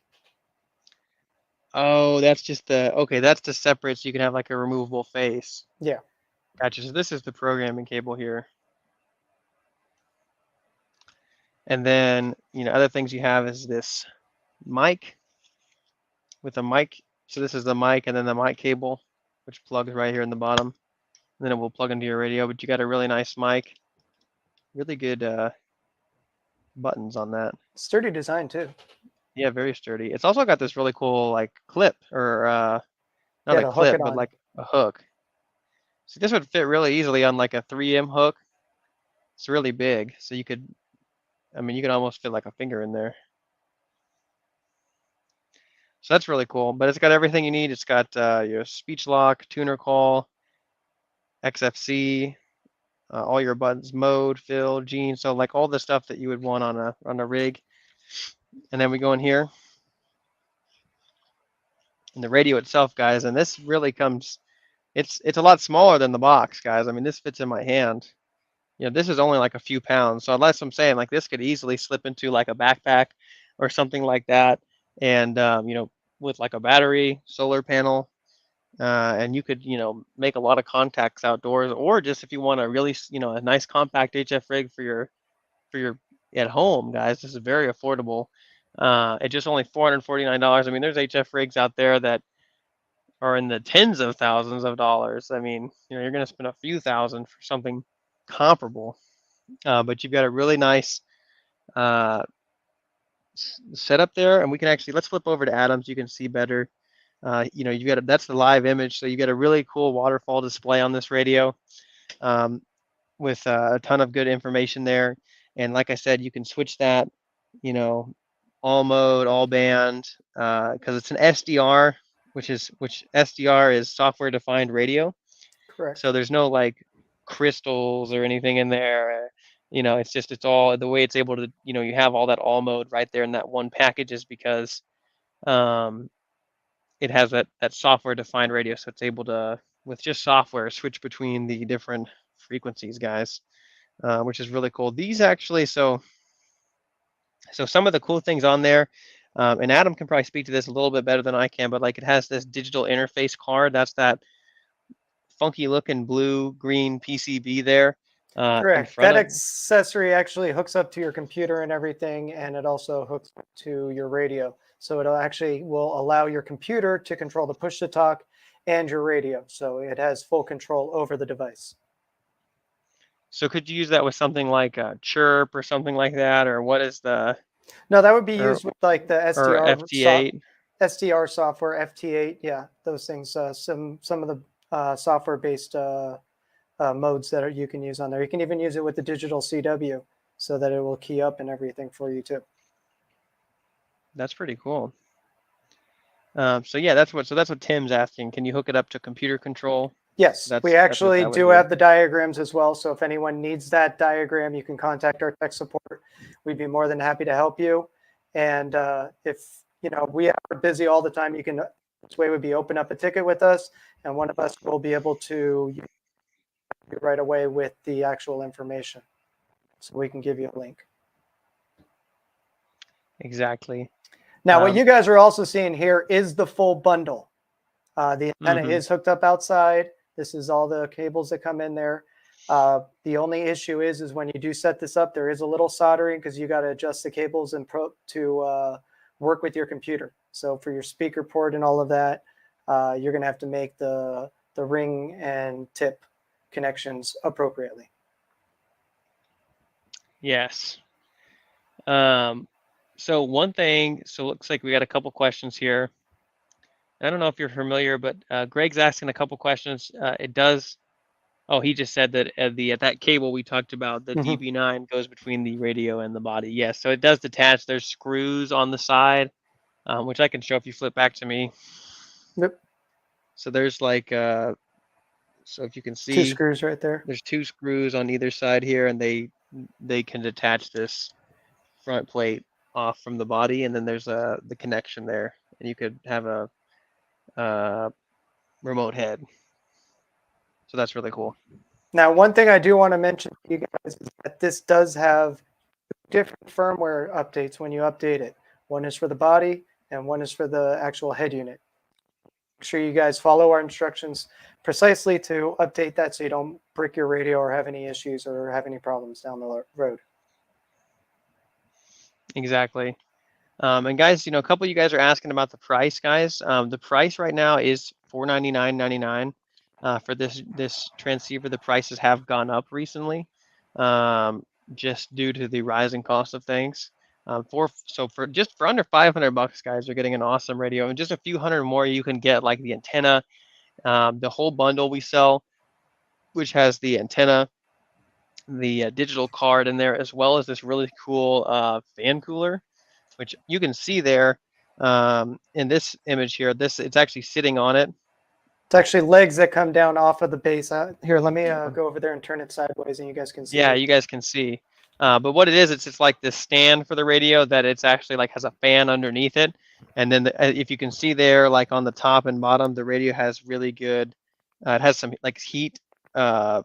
oh, that's just okay, that's to separate so you can have like a removable face. Yeah. Gotcha. So this is the programming cable here. And then, other things you have is this mic with a mic. So this is the mic and then the mic cable, which plugs right here in the bottom. And then it will plug into your radio, but you got a really nice mic. Really good buttons on that. Sturdy design too. Yeah, very sturdy. It's also got this really cool like clip or not a to hook clip, it but on. like a hook. So this would fit really easily on like a 3M hook. It's really big, so you could almost fit like a finger in there. So that's really cool, but it's got everything you need. It's got your speech lock, tuner call, XFC, all your buttons, mode, fill, gene, so like all the stuff that you would want on a rig. And then we go in here, and the radio itself, guys, and this really comes, it's a lot smaller than the box, guys. I mean, this fits in my hand. This is only like a few pounds. So unless I'm saying like this could easily slip into like a backpack or something like that. And, with like a battery, solar panel, and you could, make a lot of contacts outdoors, or just if you want a really, a nice compact HF rig for your at home, guys, this is very affordable. It's just only $449. I mean, there's HF rigs out there that are in the tens of thousands of dollars. I mean, you're going to spend a few thousand for something comparable. But you've got a really nice setup there, and we can actually, let's flip over to Adam's. You can see better. You've got that's the live image, so you get a really cool waterfall display on this radio with a ton of good information there. And like I said, you can switch that, all mode, all band, because it's an SDR, which SDR is software defined radio. Correct. So there's no like crystals or anything in there. It's all the way it's able to, you have all that all mode right there in that one package is because it has that software defined radio. So it's able to, with just software, switch between the different frequencies, guys, which is really cool. These actually, so some of the cool things on there, and Adam can probably speak to this a little bit better than I can, but like it has this digital interface card. That's that funky looking blue green PCB there. Correct. That accessory actually hooks up to your computer and everything, and it also hooks to your radio. So it will allow your computer to control the push to talk and your radio. So it has full control over the device. So could you use that with something like a chirp or something like that, or what is the? No, that would be Or, used with like the or FT8? SDR software, FT8, yeah, those things. Some of the software-based modes that you can use on there. You can even use it with the digital CW, so that it will key up and everything for you too. That's pretty cool. So yeah, that's what Tim's asking. Can you hook it up to computer control? Yes, we actually do have the diagrams as well. So if anyone needs that diagram, you can contact our tech support. We'd be more than happy to help you. And if we are busy all the time, you can, this way would be open up a ticket with us, and one of us will be able to right away with the actual information. So we can give you a link. Exactly. Now, what you guys are also seeing here is the full bundle. The antenna is hooked up outside. This is all the cables that come in there. The only issue is when you do set this up, there is a little soldering because you got to adjust the cables and to work with your computer. So for your speaker port and all of that, you're going to have to make the ring and tip connections appropriately. Yes. So one thing, so it looks like we got a couple questions here. I don't know if you're familiar, but Greg's asking a couple questions. It does. Oh, he just said that that cable we talked about, the DB9 goes between the radio and the body. Yes, so it does detach. There's screws on the side, which I can show if you flip back to me. Yep. So there's like, so if you can see, 2 screws right there. There's 2 screws on either side here, and they can detach this front plate off from the body, and then there's the connection there, and you could have a remote head. So that's really cool. Now, one thing I do want to mention to you guys is that this does have different firmware updates when you update it. One is for the body and one is for the actual head unit. Make sure you guys follow our instructions precisely to update that so you don't break your radio or have any issues or have any problems down the road. Exactly. And guys, a couple of you guys are asking about the price, guys. The price right now is $499.99 for this transceiver. The prices have gone up recently, just due to the rising cost of things. For under $500, guys, you're getting an awesome radio, and just a few hundred more, you can get like the antenna, the whole bundle we sell, which has the antenna, the digital card in there, as well as this really cool fan cooler, which you can see there in this image here. It's actually sitting on it. It's actually legs that come down off of the base. Here, let me go over there and turn it sideways, and you guys can see. Yeah, you guys can see. But what it is, it's like this stand for the radio that it's actually like has a fan underneath it, and then if you can see there, like on the top and bottom, the radio has really good. It has some like heat vanes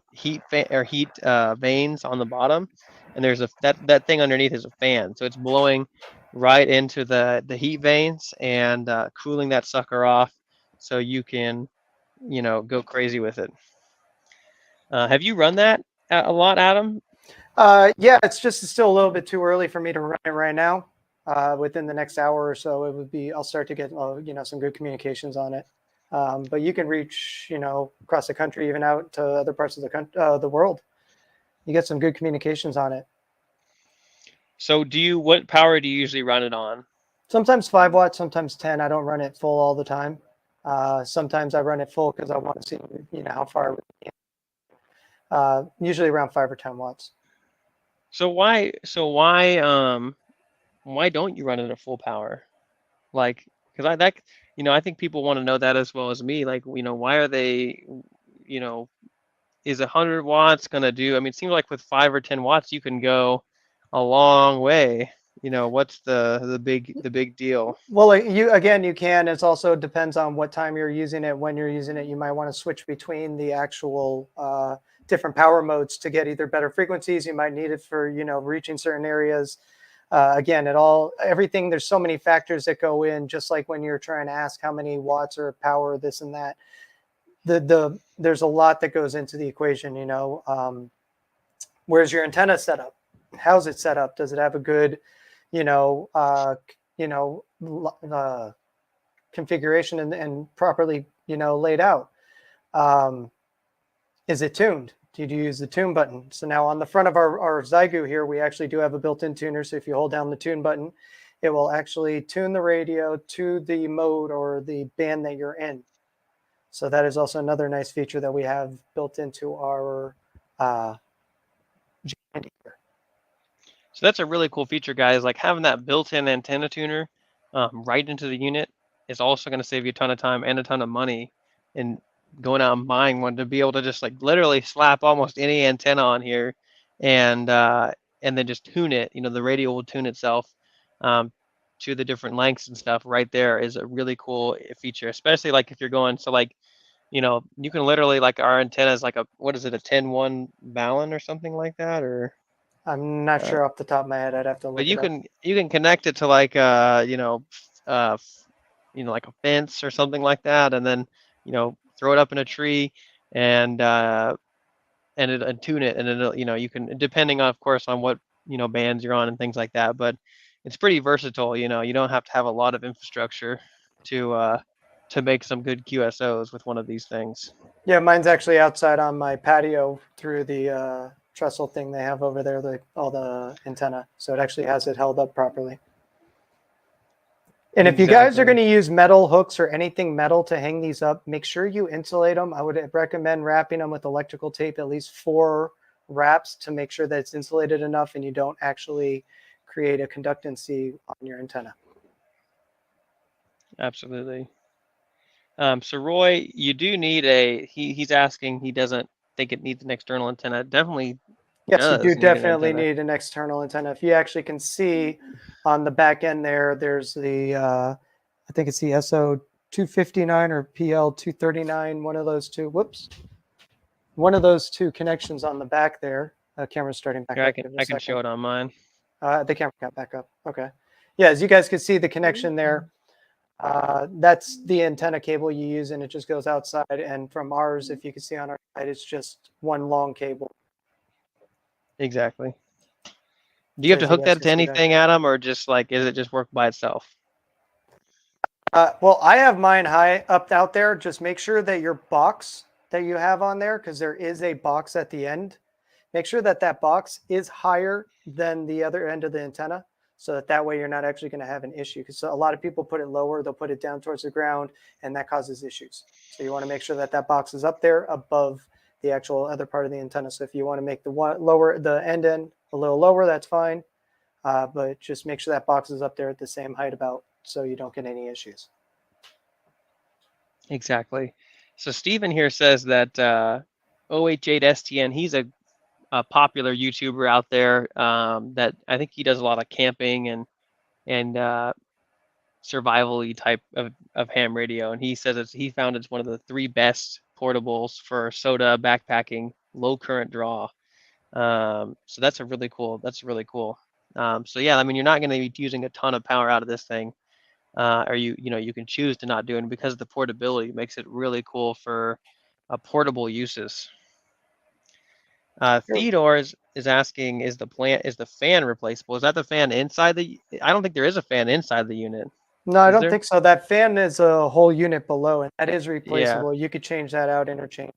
on the bottom, and there's that thing underneath is a fan, so it's blowing right into the heat vanes and cooling that sucker off, so you can go crazy with it. Have you run that a lot, Adam? Yeah, it's still a little bit too early for me to run it right now. Within the next hour or so, I'll start to get some good communications on it. But you can reach across the country, even out to other parts of the world. You get some good communications on it. So what power do you usually run it on? Sometimes 5 watts, sometimes 10. I don't run it full all the time. Sometimes I run it full because I want to see how far. Usually around 5 or 10 watts. So why don't you run it at full power? Like, because I think people want to know that as well as me. Like, why are they, is 100 watts gonna do? I mean, it seems like with 5 or 10 watts you can go a long way. What's the big deal? Well, you can. It also depends on what time you're using it. When you're using it, you might want to switch between the actual different power modes to get either better frequencies. You might need it for reaching certain areas. Again, everything. There's so many factors that go in. Just like when you're trying to ask how many watts or power this and that. There's a lot that goes into the equation. Where's your antenna set up? How's it set up? Does it have a good configuration and properly laid out. Is it tuned? Did you use the tune button? So now on the front of our ZYGU here, we actually do have a built-in tuner. So if you hold down the tune button, it will actually tune the radio to the mode or the band that you're in. So that is also another nice feature that we have built into our G90 here. So that's a really cool feature, guys. Like having that built-in antenna tuner right into the unit is also going to save you a ton of time and a ton of money. And going out and buying one, to be able to just like literally slap almost any antenna on here, and then just tune it. The radio will tune itself to the different lengths and stuff. Right there is a really cool feature, especially like if you're going. So like, you can literally, like, our antenna is like a, what is it, a 10-1 Balun or something like that, or I'm not sure off the top of my head. I'd have to look but it up. you can connect it to like like a fence or something like that, and then throw it up in a tree and tune it, and it'll, you can, depending on, of course, on what bands you're on and things like that. But it's pretty versatile. You don't have to have a lot of infrastructure to make some good QSOs with one of these things. Yeah, mine's actually outside on my patio through the trestle thing they have over there, all the antenna. So it actually has it held up properly. And if you guys are going to use metal hooks or anything metal to hang these up, make sure you insulate them. I would recommend wrapping them with electrical tape, at least 4 wraps, to make sure that it's insulated enough and you don't actually create a conductancy on your antenna. Absolutely. So Roy, you do need he's asking, he doesn't think it needs an external antenna. It definitely yes, does you do definitely need need an external antenna. If you actually can see on the back end there's the, I think it's the SO259 or PL239, one of those two. Whoops. One of those two connections on the back there. Camera's starting back up. I can show it on mine. The camera got back up. Okay. Yeah, as you guys can see, the connection there, that's the antenna cable you use, and it just goes outside. And from ours, if you can see on our side, it's just one long cable. Exactly. Do you have to hook that to anything, Adam, or just like, is it just work by itself? Well, I have mine high up out there. Just make sure that your box that you have on there, because there is a box at the end, make sure that that box is higher than the other end of the antenna, so that way you're not actually going to have an issue. Because a lot of people put it lower, they'll put it down towards the ground, and that causes issues. So you want to make sure that that box is up there above the actual other part of the antenna. So if you want to make the end a little lower, that's fine. But just make sure that box is up there at the same height about, so you don't get any issues. Exactly. So Steven here says that OH8STN, he's a popular YouTuber out there that I think he does a lot of camping and survival-y type of ham radio, and he says he found it's one of the 3 best portables for SOTA backpacking, low current draw. So that's really cool. So yeah, I mean, you're not going to be using a ton of power out of this thing, or you can choose to not do it, and because of the portability, it makes it really cool for portable uses. Theodore is asking, is the fan replaceable? Is that the fan inside the? I don't think there is a fan inside the unit. No, I don't think so. That fan is a whole unit below, and that is replaceable. Yeah. You could change that out, interchange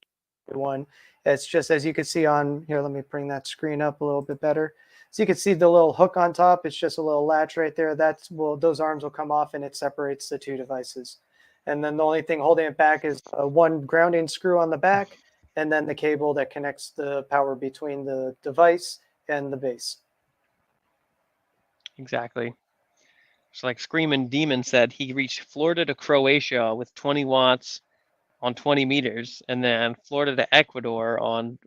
one. It's just, as you can see on here, let me bring that screen up a little bit better. So you can see the little hook on top. It's just a little latch right there. Those arms will come off, and it separates the 2 devices. And then the only thing holding it back is one grounding screw on the back, and then the cable that connects the power between the device and the base. Exactly. So like Screamin' Demon said, he reached Florida to Croatia with 20 watts on 20 meters, and then Florida to Ecuador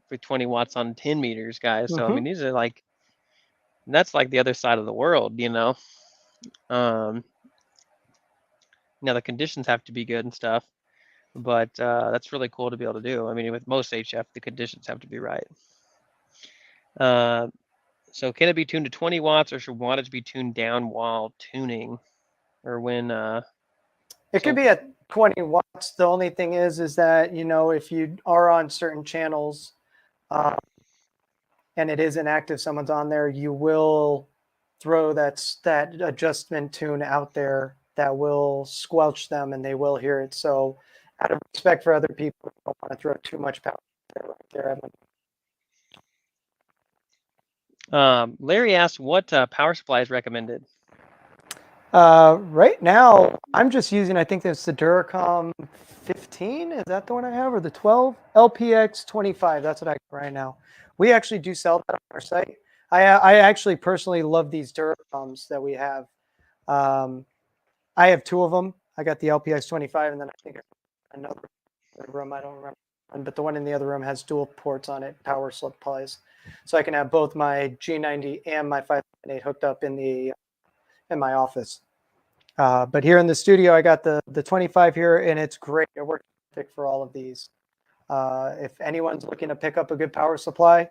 with 20 watts on 10 meters, guys. So I mean, these are like, that's like the other side of the world, Now the conditions have to be good and stuff, but that's really cool to be able to do. I mean, with most HF, the conditions have to be right. So can it be tuned to 20 watts, or should want it to be tuned down while tuning, or when? It could be at 20 watts. The only thing is that, if you are on certain channels and it is inactive, someone's on there, you will throw that adjustment tune out there that will squelch them, and they will hear it. So out of respect for other people, I don't want to throw too much power there. Larry asked what power supply is recommended. Right now, I'm just using, I think that's the Duracom 15. Is that the one I have, or the 12? LPX 25. That's what I got right now. We actually do sell that on our site. I actually personally love these Duracoms that we have. I have two of them. I got the LPX 25, and then I think another room, I don't remember, but the one in the other room has dual ports on it, power supplies, so I can have both my G90 and my 5.8 hooked up in my office. But here in the studio, I got the 25 here, and it's great. It works perfect for all of these. If anyone's looking to pick up a good power supply,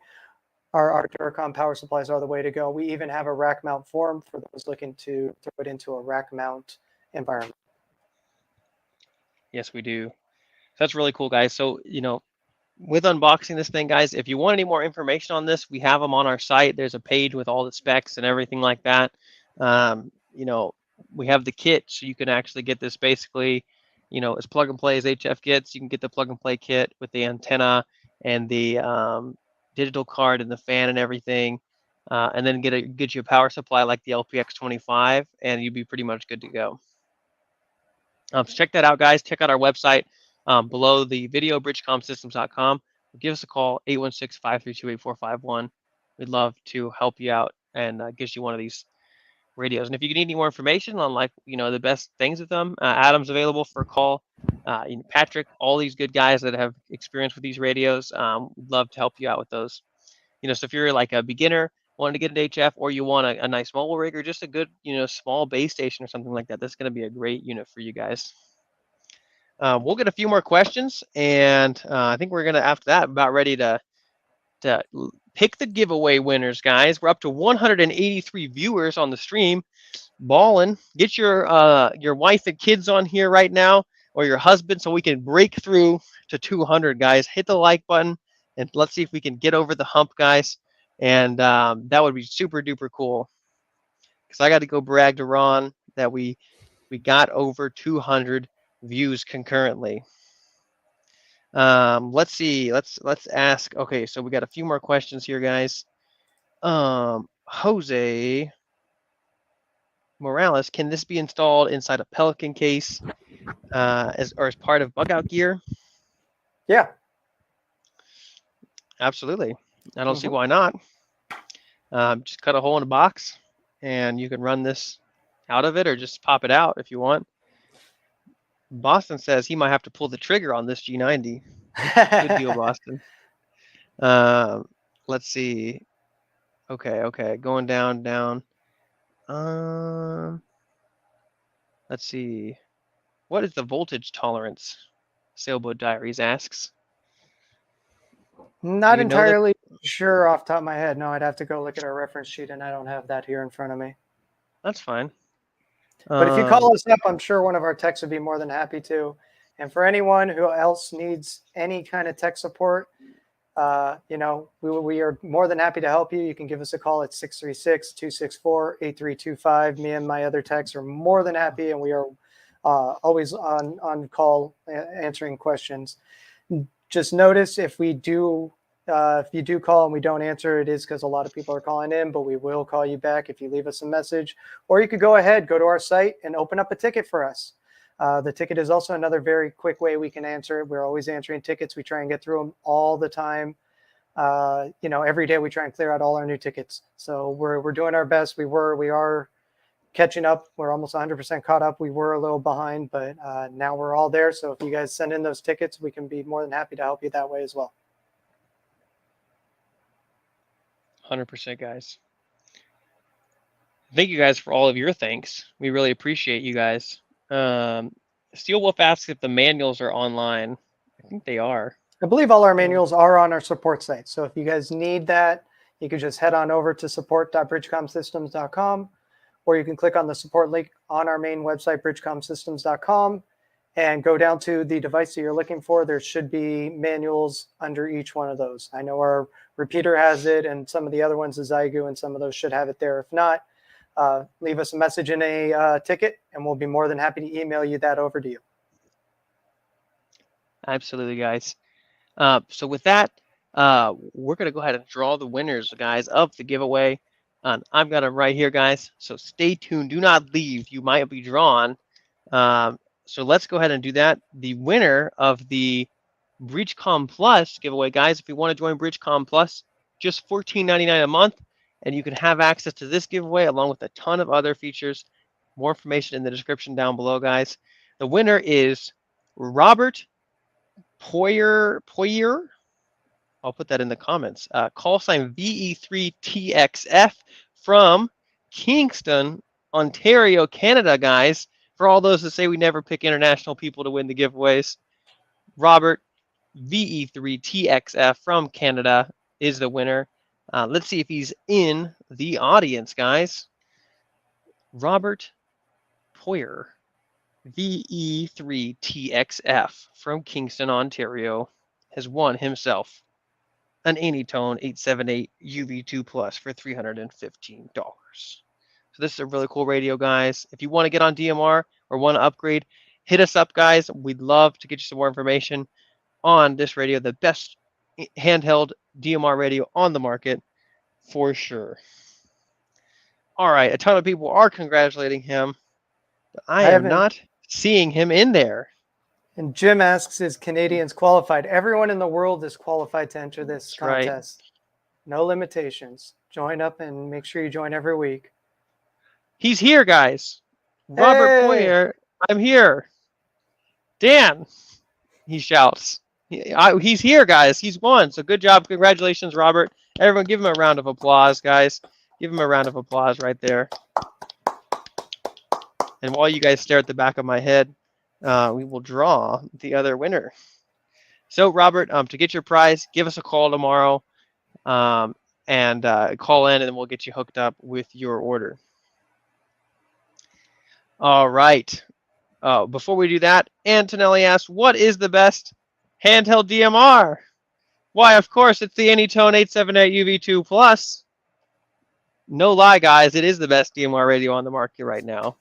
our Duracom power supplies are the way to go. We even have a rack mount form for those looking to throw it into a rack mount environment. Yes, we do. That's really cool, guys. So, with unboxing this thing, guys, if you want any more information on this, we have them on our site. There's a page with all the specs and everything like that. We have the kit, so you can actually get this basically, as plug and play as HF gets. You can get the plug and play kit with the antenna and the digital card and the fan and everything, and then get you a power supply like the LPX 25, and you'd be pretty much good to go. So check that out, guys. Check out our website below the video, bridgecomsystems.com. Give us a call, 816-532-8451. We'd love to help you out and get you one of these radios. And if you need any more information on the best things with them, Adam's available for a call. Patrick, all these good guys that have experience with these radios, we'd love to help you out with those. So if you're like a beginner, wanting to get an HF, or you want a nice mobile rig, or just a good, small base station or something like that, that's going to be a great unit for you guys. We'll get a few more questions, and I think we're going to, after that, about ready to pick the giveaway winners, guys. We're up to 183 viewers on the stream. Ballin'. Get your wife and kids on here right now, or your husband, so we can break through to 200, guys. Hit the like button, and let's see if we can get over the hump, guys. And that would be super duper cool, because I got to go brag to Ron that we got over 200 views concurrently. Let's see. Let's ask. Okay, so we got a few more questions here, guys. Jose Morales, can this be installed inside a Pelican case as part of bug out gear? Yeah, absolutely. I don't see why not. Just cut a hole in a box, and you can run this out of it, or just pop it out if you want. Boston says he might have to pull the trigger on this G90. Good deal, Boston. Let's see. Okay. Going down. Let's see. What is the voltage tolerance? Sailboat Diaries asks. Not entirely sure off the top of my head. No, I'd have to go look at our reference sheet, and I don't have that here in front of me. That's fine. But if you call us up, I'm sure one of our techs would be more than happy to. And for anyone who else needs any kind of tech support, we are more than happy to help you. You can give us a call at 636-264-8325. Me and my other techs are more than happy, and we are always on call answering questions. Just notice if you do call and we don't answer, it is because a lot of people are calling in, but we will call you back if you leave us a message. Or you could go to our site and open up a ticket for us. The ticket is also another very quick way we can answer it. We're always answering tickets. We try and get through them all the time. Every day we try and clear out all our new tickets. So we're doing our best. We are catching up. We're almost 100% caught up. We were a little behind, but now we're all there. So if you guys send in those tickets, we can be more than happy to help you that way as well. 100%, guys. Thank you guys for all of your thanks. We really appreciate you guys. Steel Wolf asks if the manuals are online. I think they are. I believe all our manuals are on our support site. So if you guys need that, you can just head on over to support.bridgecomsystems.com, or you can click on the support link on our main website, bridgecomsystems.com, and go down to the device that you're looking for. There should be manuals under each one of those. I know our repeater has it, and some of the other ones, the ZYGU, and some of those should have it there. If not, leave us a message in a ticket, and we'll be more than happy to email you that over to you. Absolutely, guys. So with that, we're going to go ahead and draw the winners, guys, of the giveaway. I've got them right here, guys. So stay tuned. Do not leave. You might be drawn. So let's go ahead and do that. The winner of the BreachCom Plus giveaway, guys, if you want to join BreachCom Plus, just $14.99 a month, and you can have access to this giveaway along with a ton of other features. More information in the description down below, guys. The winner is Robert Poyer. I'll put that in the comments. Call sign VE3TXF from Kingston, Ontario, Canada, guys. For all those that say we never pick international people to win the giveaways, Robert VE3TXF from Canada is the winner. Let's see if he's in the audience, guys. Robert Poyer, VE3TXF from Kingston, Ontario, has won himself an Anytone 878 UV2 Plus for $315. So this is a really cool radio, guys. If you want to get on DMR or want to upgrade, hit us up, guys. We'd love to get you some more information on this radio, the best handheld DMR radio on the market for sure. All right, a ton of people are congratulating him, but I am not seeing him in there. And Jim asks, is Canadians qualified? Everyone in the world is qualified to enter this contest. Right. No limitations. Join up and make sure you join every week. He's here, guys. Robert Poyer, I'm here. Dan, he shouts. He's here, guys. He's won. So good job. Congratulations, Robert. Everyone give him a round of applause, guys. Give him a round of applause right there. And while you guys stare at the back of my head, we will draw the other winner. So, Robert, to get your prize, give us a call tomorrow and call in, and then we'll get you hooked up with your order. All right. Before we do that, Antonelli asks, what is the best handheld DMR? Why, of course, it's the Anytone 878 UV2 Plus. No lie, guys, it is the best DMR radio on the market right now.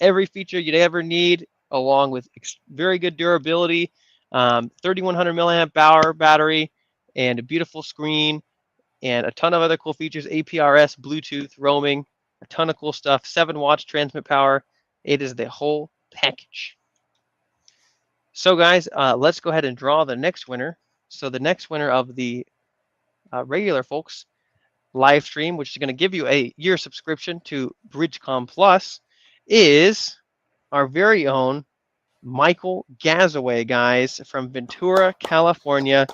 Every feature you'd ever need, along with very good durability, 3100 milliamp hour battery, and a beautiful screen, and a ton of other cool features, APRS, Bluetooth, roaming, a ton of cool stuff, 7 watts transmit power. It is the whole package. So guys, let's go ahead and draw the next winner. So the next winner of the regular folks live stream, which is going to give you a year subscription to BridgeCom Plus, is our very own Michael Gazaway, guys, from Ventura, California,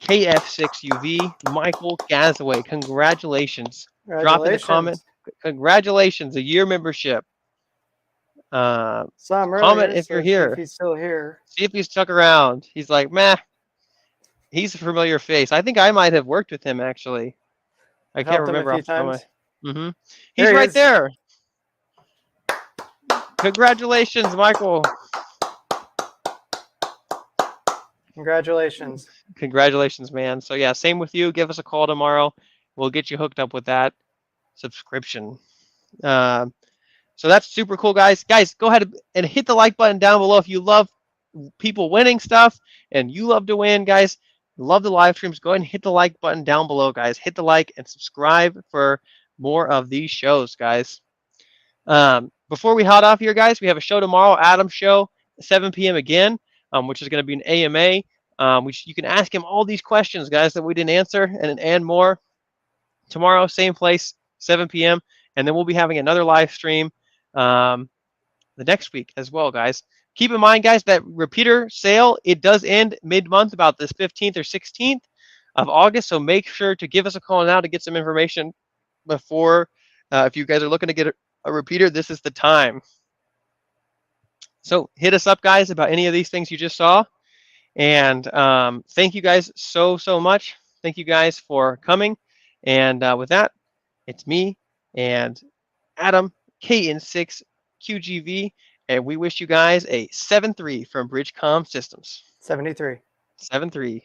KF6UV. Michael Gazaway, congratulations. Drop in the comment. Congratulations, a year membership. Comment if you're here. If he's still here. See if he's stuck around. He's like, meh. He's a familiar face. I think I might have worked with him, actually. I can't remember. He's right there. Congratulations, Michael. Congratulations. Congratulations, man. So yeah, same with you. Give us a call tomorrow. We'll get you hooked up with that subscription. So that's super cool, guys. Guys, go ahead and hit the like button down below if you love people winning stuff and you love to win, guys. Love the live streams. Go ahead and hit the like button down below, guys. Hit the like and subscribe for more of these shows, guys. Before we head off here, guys, we have a show tomorrow, Adam's show, 7 p.m. again, which is going to be an AMA. Which you can ask him all these questions, guys, that we didn't answer and more. Tomorrow, same place, 7 p.m. And then we'll be having another live stream the next week as well, guys. Keep in mind, guys, that repeater sale, it does end mid-month, about this 15th or 16th of August. So make sure to give us a call now to get some information before, if you guys are looking to get a repeater, this is the time. So hit us up, guys, about any of these things you just saw. And thank you guys so much. Thank you guys for coming. And with that, it's me and Adam, KN6QGV, and we wish you guys a 7-3 from BridgeCom Systems. 73. 7-3.